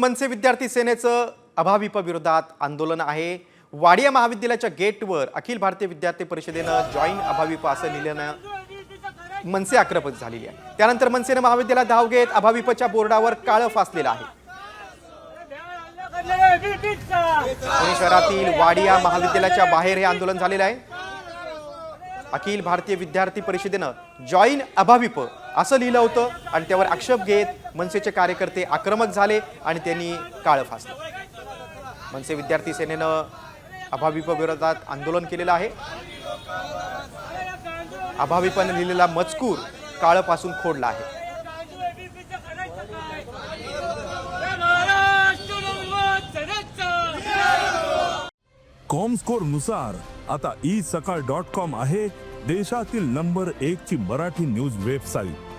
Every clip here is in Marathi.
मनसे विद्यार्थी सेनेचं अभाविप विरोधात आंदोलन आहे। वाडिया महाविद्यालयाच्या गेटवर अखिल भारतीय विद्यार्थी परिषदेनं जॉईन अभाविप असं लिहिल्यानं मनसे आक्रमक झालेली आहे। त्यानंतर मनसेनं महाविद्यालयात धाव घेत अभाविपच्या बोर्डावर काळं फासलेलं आहे। पुणे शहरातील वाडिया महाविद्यालयाच्या बाहेर हे आंदोलन झालेलं आहे। अखिल भारतीय विद्यार्थी परिषदेनं जॉईन अभाविप असं लिहिलं होतं आणि त्यावर आक्षेप घेत मनसेचे कार्यकर्ते आक्रमक झाले आणि त्यांनी काळं फासलं। मनसे विद्यार्थी सेनेनं अभाविप विरोधात आंदोलन केलेलं आहे। अभाविपने लिहिलेला मजकूर काळं पासून खोडला आहे। कॉमस्कोर नुसार आता isakal.com आहे देशातील नंबर 1 ची मराठी न्यूज वेबसाईट।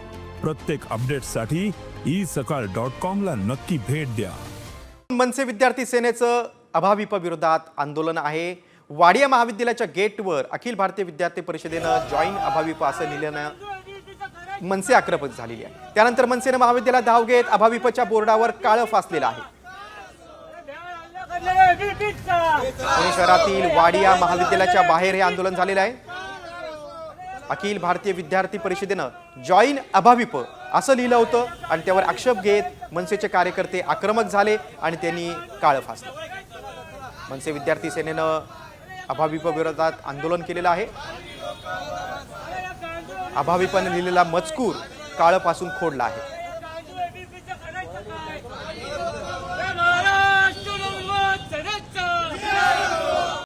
प्रत्येक अपडेटसाठी isakal.com ला नक्की भेट द्या। मनसे विद्यार्थी सेनेचं अभाविप विरोधात आंदोलन आहे। वाडिया महाविद्यालयाच्या गेटवर अखिल भारतीय विद्यार्थी परिषदेनं जॉईन अभाविप असं लिहिल्यानं मनसे आक्रमक झालेली आहे। त्यानंतर मनसेनं महाविद्यालयात धाव घेत अभाविपच्या बोर्डावर काळं फासलेलं आहे। पुणे शहरातील वाडिया महाविद्यालयाच्या बाहेर हे आंदोलन झालेलं आहे। अखिल भारतीय विद्यार्थी परिषदेनं जॉईन अभाविप असं लिहिलं होतं आणि त्यावर आक्षेप घेत मनसेचे कार्यकर्ते आक्रमक झाले आणि त्यांनी काळं फासलं। मनसे विद्यार्थी सेनेनं अभाविप विरोधात आंदोलन केलेलं आहे। अभाविपने लिहिलेला मजकूर काळं पासून खोडला आहे।